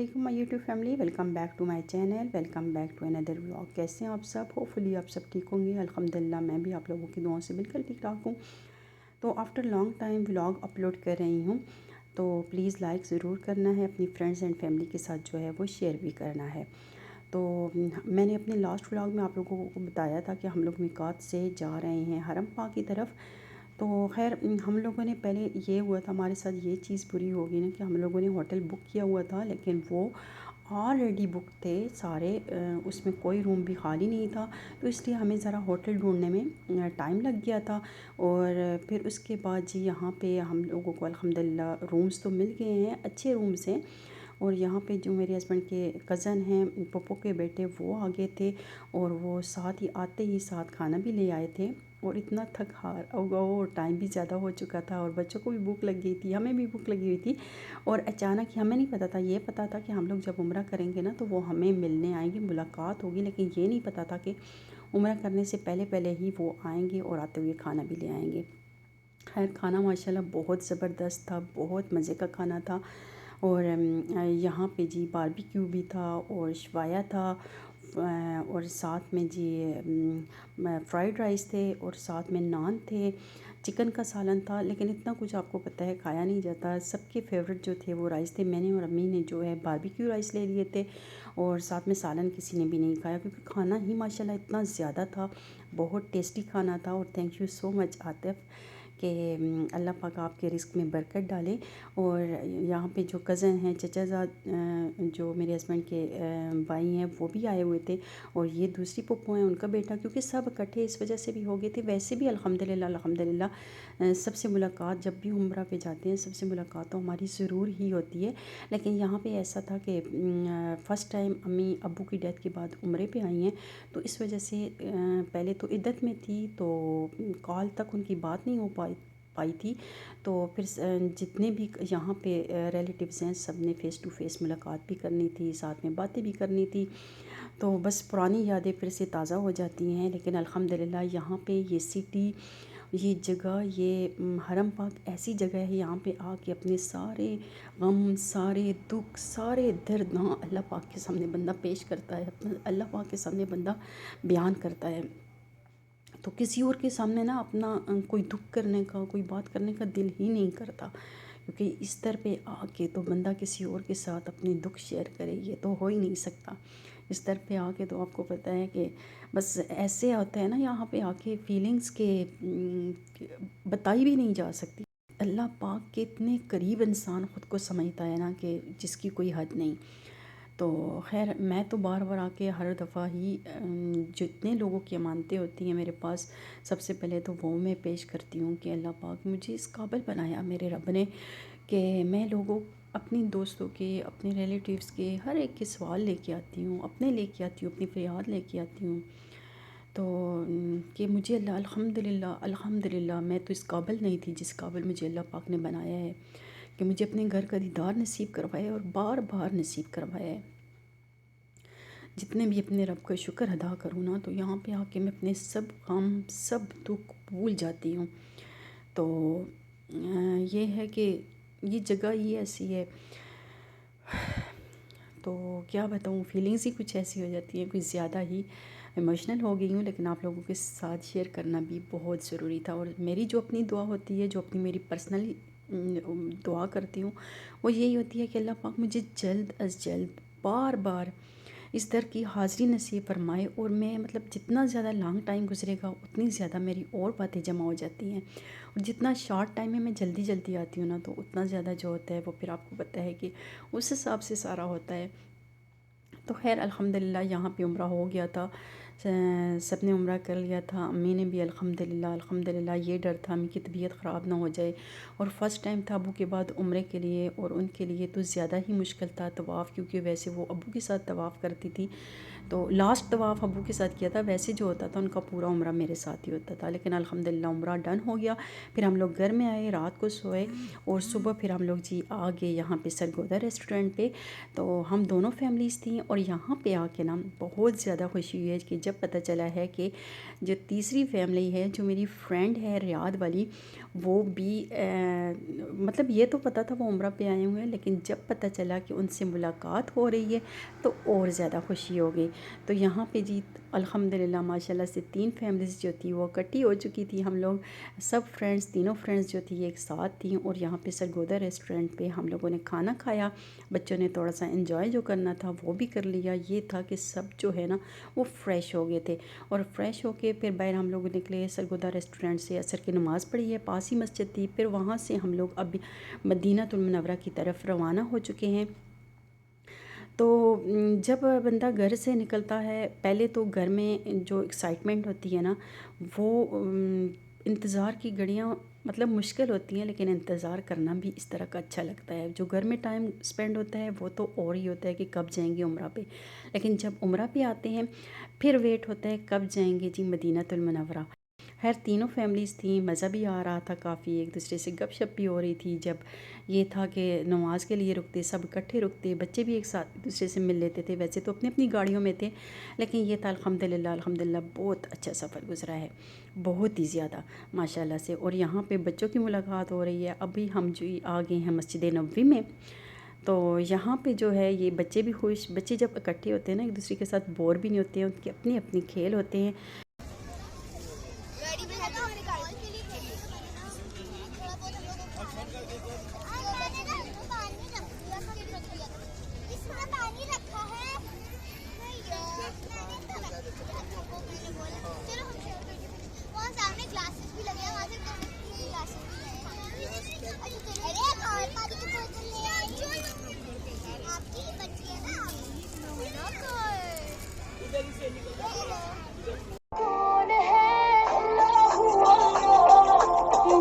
علیکم my YouTube family, welcome back to my channel, welcome back to another vlog. کیسے ہیں آپ سب؟ Hopefully آپ سب ٹھیک ہوں گے۔ الحمدللہ میں بھی آپ لوگوں کی دعاؤں سے بالکل ٹھیک ٹھاک ہوں۔ تو after long time vlog upload کر رہی ہوں، تو پلیز لائک ضرور کرنا ہے، اپنی فرینڈز اینڈ فیملی کے ساتھ جو ہے وہ شیئر بھی کرنا ہے۔ تو میں نے اپنے لاسٹ ولاگ میں آپ لوگوں کو بتایا تھا کہ ہم لوگ میقات سے جا رہے ہیں حرم پاک کی طرف۔ تو خیر ہم لوگوں نے پہلے یہ ہوا تھا، ہمارے ساتھ یہ چیز بری ہو گئی نا کہ ہم لوگوں نے ہوٹل بک کیا ہوا تھا، لیکن وہ آلریڈی بک تھے سارے، اس میں کوئی روم بھی خالی نہیں تھا۔ تو اس لیے ہمیں ذرا ہوٹل ڈھونڈنے میں ٹائم لگ گیا تھا، اور پھر اس کے بعد جی یہاں پہ ہم لوگوں کو الحمدللہ رومز تو مل گئے ہیں، اچھے رومز ہیں۔ اور یہاں پہ جو میرے ہسبینڈ کے کزن ہیں، پپو کے بیٹے، وہ آگے تھے، اور وہ ساتھ ہی آتے ہی ساتھ کھانا بھی لے آئے تھے۔ اور اتنا تھک ہار اور ٹائم بھی زیادہ ہو چکا تھا، اور بچوں کو بھی بھوک لگ گئی تھی، ہمیں بھی بھوک لگی ہوئی تھی۔ اور اچانک ہمیں نہیں پتہ تھا، یہ پتہ تھا کہ ہم لوگ جب عمرہ کریں گے نا تو وہ ہمیں ملنے آئیں گے، ملاقات ہوگی، لیکن یہ نہیں پتہ تھا کہ عمرہ کرنے سے پہلے ہی وہ آئیں گے اور آتے ہوئے کھانا بھی لے آئیں گے۔ خیر کھانا ماشاءاللہ بہت زبردست تھا، بہت مزے کا کھانا تھا۔ اور یہاں پہ جی باربیکیو بھی تھا، اور شوایا تھا، اور ساتھ میں جی فرائیڈ رائس تھے، اور ساتھ میں نان تھے، چکن کا سالن تھا۔ لیکن اتنا کچھ آپ کو پتہ ہے کھایا نہیں جاتا، سب کے فیوریٹ جو تھے وہ رائس تھے۔ میں نے اور امی نے جو ہے باربیکیو رائس لے لیے تھے، اور ساتھ میں سالن کسی نے بھی نہیں کھایا، کیونکہ کھانا ہی ماشاءاللہ اتنا زیادہ تھا، بہت ٹیسٹی کھانا تھا۔ اور تھینک یو سو مچ عاطف، کہ اللہ پاک آپ کے رزق میں برکت ڈالے۔ اور یہاں پہ جو کزن ہیں، چچا زاد جو میرے ہسبینڈ کے بھائی ہیں، وہ بھی آئے ہوئے تھے، اور یہ دوسری پپو ہیں، ان کا بیٹا، کیونکہ سب اکٹھے اس وجہ سے بھی ہو گئے تھے۔ ویسے بھی الحمدللہ سب سے ملاقات جب بھی عمرہ پہ جاتے ہیں، سب سے ملاقات تو ہماری ضرور ہی ہوتی ہے، لیکن یہاں پہ ایسا تھا کہ فرسٹ ٹائم امی ابو کی ڈیتھ کے بعد عمرے پہ آئی ہیں، تو اس وجہ سے پہلے تو عدت میں تھی، تو کال تک ان کی بات نہیں ہو پائی تھی۔ تو پھر جتنے بھی یہاں پہ ریلیٹیوز ہیں، سب نے فیس ٹو فیس ملاقات بھی کرنی تھی، ساتھ میں باتیں بھی کرنی تھی، تو بس پرانی یادیں پھر سے تازہ ہو جاتی ہیں۔ لیکن الحمدللہ یہاں پہ یہ سٹی، یہ جگہ، یہ حرم پاک ایسی جگہ ہے، یہاں پہ آ کے اپنے سارے غم، سارے دکھ، سارے درد اللہ پاک کے سامنے بندہ پیش کرتا ہے، اللہ پاک کے سامنے بندہ بیان کرتا ہے۔ تو کسی اور کے سامنے نا اپنا کوئی دکھ کرنے کا، کوئی بات کرنے کا دل ہی نہیں کرتا، کیونکہ اس طرح پہ آ کے تو بندہ کسی اور کے ساتھ اپنے دکھ شیئر کرے، یہ تو ہو ہی نہیں سکتا۔ اس طرح پہ آ کے تو آپ کو پتہ ہے کہ بس ایسے ہوتا ہے نا یہاں پہ آ کے فیلنگز کے بتائی بھی نہیں جا سکتی۔ اللہ پاک کے اتنے قریب انسان خود کو سمجھتا ہے نا کہ جس کی کوئی حد نہیں۔ تو خیر میں تو بار بار آ کے ہر دفعہ ہی جتنے لوگوں کی امانتیں ہوتی ہیں میرے پاس، سب سے پہلے تو وہ میں پیش کرتی ہوں کہ اللہ پاک مجھے اس قابل بنایا میرے رب نے، کہ میں لوگوں، اپنی دوستوں کے، اپنے ریلیٹیوز کے، ہر ایک کے سوال لے کے آتی ہوں، اپنے لے کے آتی ہوں، اپنی فریاد لے کے آتی ہوں، تو کہ مجھے الحمدللہ میں تو اس قابل نہیں تھی جس قابل مجھے اللہ پاک نے بنایا ہے، کہ مجھے اپنے گھر کا دیدار نصیب کروایا ہے، اور بار بار نصیب کروایا ہے۔ جتنے بھی اپنے رب کا شکر ادا کروں نا، تو یہاں پہ آ کے میں اپنے سب غم، سب دکھ بھول جاتی ہوں۔ تو یہ ہے کہ یہ جگہ ہی ایسی ہے، تو کیا بتاؤں، فیلنگز ہی کچھ ایسی ہو جاتی ہیں، کچھ زیادہ ہی ایموشنل ہو گئی ہوں، لیکن آپ لوگوں کے ساتھ شیئر کرنا بھی بہت ضروری تھا۔ اور میری جو اپنی دعا ہوتی ہے، جو اپنی میری پرسنلی دعا کرتی ہوں، وہ یہی ہوتی ہے کہ اللہ پاک مجھے جلد از جلد بار بار اس در کی حاضری نصیب فرمائے، اور میں مطلب جتنا زیادہ لانگ ٹائم گزرے گا اتنی زیادہ میری اور باتیں جمع ہو جاتی ہیں، اور جتنا شارٹ ٹائم میں میں جلدی آتی ہوں نا، تو اتنا زیادہ جو ہوتا ہے وہ پھر آپ کو پتہ ہے کہ اس حساب سے سارا ہوتا ہے۔ تو خیر الحمدللہ یہاں پہ عمرہ ہو گیا تھا، سب نے عمرہ کر لیا تھا، امی نے بھی الحمدللہ۔ یہ ڈر تھا امی کی طبیعت خراب نہ ہو جائے، اور فرسٹ ٹائم تھا ابو کے بعد عمرے کے لیے، اور ان کے لیے تو زیادہ ہی مشکل تھا طواف، کیونکہ ویسے وہ ابو کے ساتھ طواف کرتی تھی، تو لاسٹ طواف ابو کے ساتھ کیا تھا، ویسے جو ہوتا تھا ان کا پورا عمرہ میرے ساتھ ہی ہوتا تھا۔ لیکن الحمدللہ عمرہ ڈن ہو گیا، پھر ہم لوگ گھر میں آئے، رات کو سوئے، اور صبح پھر ہم لوگ جی آ گئے یہاں پہ سرگودا ریسٹورنٹ پہ۔ تو ہم دونوں فیملیز تھیں، اور یہاں پہ آ کے نا بہت زیادہ خوشی ہوئی ہے کہ جب پتہ چلا ہے کہ جو تیسری فیملی ہے، جو میری فرینڈ ہے ریاض والی، وہ بھی مطلب یہ تو پتہ تھا وہ عمرہ پہ آئے ہوئے ہیں، لیکن جب پتہ چلا کہ ان سے ملاقات ہو رہی ہے تو اور زیادہ خوشی ہو گئی۔ تو یہاں پہ جی الحمدللہ ماشاءاللہ سے 3 فیملیز جو تھی وہ اکٹھی ہو چکی تھی۔ ہم لوگ سب فرینڈز، تینوں فرینڈز جو تھی ایک ساتھ تھیں، اور یہاں پہ سرگودا ریسٹورنٹ پہ ہم لوگوں نے کھانا کھایا۔ بچوں نے تھوڑا سا انجوائے جو کرنا تھا وہ بھی کر لیا۔ یہ تھا کہ سب جو ہے نا وہ فریش ہو گئے تھے، اور فریش ہو کے پھر باہر ہم لوگ نکلے سرگودا ریسٹورنٹ سے، عصر کی نماز پڑھی ہے، پاس ہی مسجد تھی۔ پھر وہاں سے ہم لوگ اب مدینہ المنورہ کی طرف روانہ ہو چکے ہیں۔ تو جب بندہ گھر سے نکلتا ہے، پہلے تو گھر میں جو ایکسائٹمنٹ ہوتی ہے نا، وہ انتظار کی گھڑیاں مطلب مشکل ہوتی ہیں، لیکن انتظار کرنا بھی اس طرح کا اچھا لگتا ہے۔ جو گھر میں ٹائم سپینڈ ہوتا ہے وہ تو اور ہی ہوتا ہے کہ کب جائیں گے عمرہ پہ، لیکن جب عمرہ پہ آتے ہیں پھر ویٹ ہوتا ہے کب جائیں گے جی مدینہ المنورہ۔ خیر تینوں فیملیز تھیں، مزہ بھی آ رہا تھا کافی، ایک دوسرے سے گپ شپ بھی ہو رہی تھی۔ جب یہ تھا کہ نماز کے لیے رکتے، سب اکٹھے رکتے، بچے بھی ایک ساتھ ایک دوسرے سے مل لیتے تھے۔ ویسے تو اپنی اپنی گاڑیوں میں تھے، لیکن یہ تھا الحمدللہ الحمدللہ بہت اچھا سفر گزرا ہے، بہت ہی زیادہ ماشاءاللہ سے۔ اور یہاں پہ بچوں کی ملاقات ہو رہی ہے۔ ابھی ہم جو آ گئے ہیں مسجد نبوی میں، تو یہاں پہ جو ہے یہ بچے بھی خوش، بچے جب اکٹھے ہوتے ہیں نا ایک دوسرے کے ساتھ بور بھی نہیں ہوتے ہیں، ان کے اپنے اپنے کھیل ہوتے ہیں۔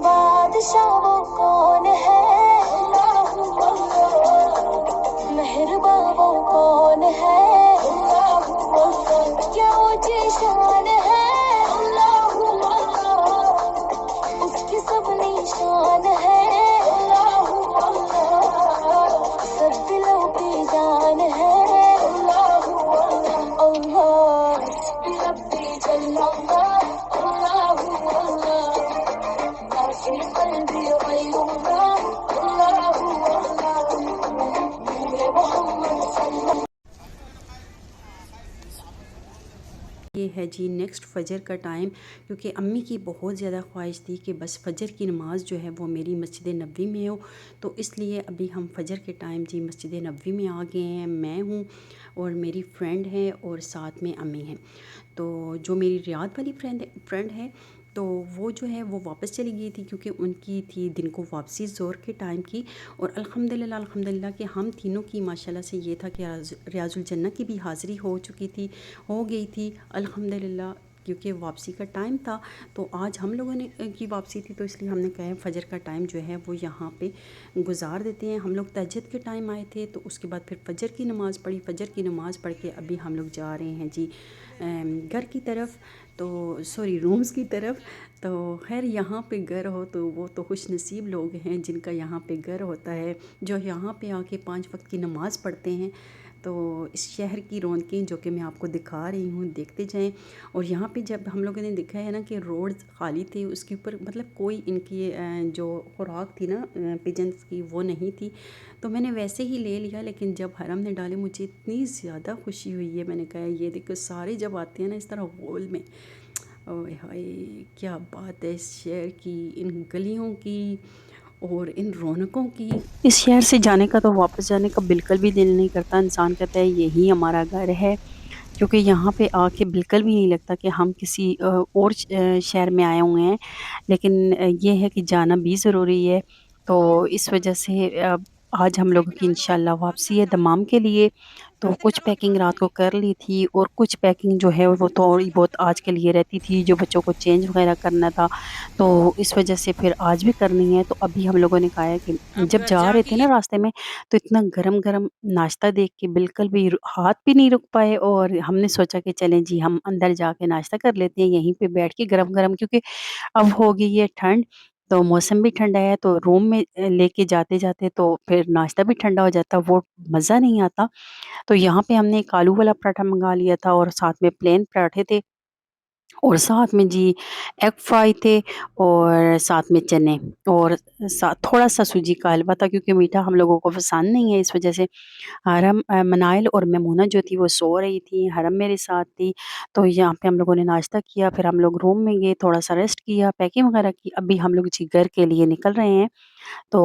بادشاہ وہ کون ہے، مہرباں وہ کون ہے، کیا اونچی شان ہے، اس کی سب نشان ہے، سب دلوں کی جان ہے، اللہ ربی جل اللہ، اللہ في قلبي غير الله، الله نور محمد صلى الله۔ یہ ہے جی نیکسٹ فجر کا ٹائم، کیونکہ امی کی بہت زیادہ خواہش تھی کہ بس فجر کی نماز جو ہے وہ میری مسجد نبوی میں ہو، تو اس لیے ابھی ہم فجر کے ٹائم جی مسجد نبوی میں آ گئے ہیں۔ میں ہوں اور میری فرینڈ ہے اور ساتھ میں امی ہیں۔ تو جو میری ریاض والی فرینڈ ہے تو وہ جو ہے وہ واپس چلی گئی تھی، کیونکہ ان کی تھی دن کو واپسی زور کے ٹائم کی۔ اور الحمدللہ کہ ہم تینوں کی ماشاءاللہ سے یہ تھا کہ ریاض الجنہ کی بھی حاضری ہو گئی تھی الحمدللہ، کیونکہ واپسی کا ٹائم تھا۔ تو آج ہم لوگوں نے کی واپسی تھی، تو اس لیے ہم نے کہا ہے فجر کا ٹائم جو ہے وہ یہاں پہ گزار دیتے ہیں۔ ہم لوگ تہجد کے ٹائم آئے تھے، تو اس کے بعد پھر فجر کی نماز پڑھی، فجر کی نماز پڑھ کے ابھی ہم لوگ جا رہے ہیں جی گھر کی طرف، تو رومز کی طرف۔ تو خیر یہاں پہ گھر ہو تو وہ تو خوش نصیب لوگ ہیں جن کا یہاں پہ گھر ہوتا ہے، جو یہاں پہ آ کے 5 وقت کی نماز پڑھتے ہیں۔ تو اس شہر کی رونقیں جو کہ میں آپ کو دکھا رہی ہوں، دیکھتے جائیں۔ اور یہاں پہ جب ہم لوگوں نے دیکھا ہے نا کہ روڈ خالی تھے، اس کے اوپر مطلب کوئی ان کی جو خوراک تھی نا پیجنس کی وہ نہیں تھی، تو میں نے ویسے ہی لے لیا۔ لیکن جب حرم نے ڈالے مجھے اتنی زیادہ خوشی ہوئی ہے، میں نے کہا یہ دیکھو سارے جب آتے ہیں نا اس طرح گول میں، اوہ ہائے کیا بات ہے اس شہر کی، ان گلیوں کی اور ان رونقوں کی۔ اس شہر سے جانے کا تو واپس جانے کا بالکل بھی دل نہیں کرتا، انسان کہتا ہے یہی ہمارا گھر ہے، کیونکہ یہاں پہ آ کے بالکل بھی نہیں لگتا کہ ہم کسی اور شہر میں آئے ہوئے ہیں۔ لیکن یہ ہے کہ جانا بھی ضروری ہے، تو اس وجہ سے آج ہم لوگوں کی انشاءاللہ واپسی ہے دمام کے لیے۔ تو کچھ پیکنگ رات کو کر لی تھی، اور کچھ پیکنگ جو ہے وہ تھوڑی بہت آج کے لیے رہتی تھی، جو بچوں کو چینج وغیرہ کرنا تھا، تو اس وجہ سے پھر آج بھی کرنی ہے۔ تو ابھی ہم لوگوں نے کہا ہے کہ جب جا رہے تھے نا راستے میں، تو اتنا گرم گرم ناشتہ دیکھ کے بالکل بھی ہاتھ بھی نہیں رک پائے، اور ہم نے سوچا کہ چلیں جی ہم اندر جا کے ناشتہ کر لیتے ہیں یہیں پہ بیٹھ کے گرم گرم، کیونکہ اب ہو گئی ہے ٹھنڈ، تو موسم بھی ٹھنڈا ہے تو روم میں لے کے جاتے جاتے تو پھر ناشتہ بھی ٹھنڈا ہو جاتا، وہ مزہ نہیں آتا۔ تو یہاں پہ ہم نے ایک آلو والا پراٹھا منگا لیا تھا اور ساتھ میں پلین پراٹھے تھے، اور ساتھ میں جی ایگ فرائی تھے، اور ساتھ میں چنے، اور ساتھ تھوڑا سا سوجی کا حلوہ تھا، کیونکہ میٹھا ہم لوگوں کو پسند نہیں ہے، اس وجہ سے حرم منائل اور میمونہ جو تھی وہ سو رہی تھی، حرم میرے ساتھ تھی۔ تو یہاں پہ ہم لوگوں نے ناشتہ کیا، پھر ہم لوگ روم میں گئے، تھوڑا سا ریسٹ کیا، پیکنگ وغیرہ کی، ابھی ہم لوگ جی گھر کے لیے نکل رہے ہیں۔ تو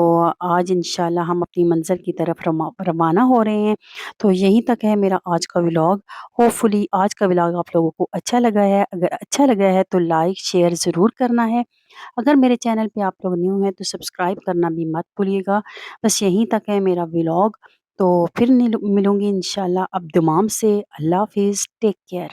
آج انشاءاللہ ہم اپنی منزل کی طرف روانہ ہو رہے ہیں۔ تو یہیں تک ہے میرا آج کا ولاگ۔ ہوپ فلی آج کا ولاگ آپ لوگوں کو اچھا لگا ہے، اگر اچھا لگا ہے تو لائک شیئر ضرور کرنا ہے، اگر میرے چینل پہ آپ لوگ نیو ہیں تو سبسکرائب کرنا بھی مت بھولیے گا۔ بس یہیں تک ہے میرا ولاگ، تو پھر ملوں گی انشاءاللہ اب دمام سے۔ اللہ حافظ، ٹیک کیئر۔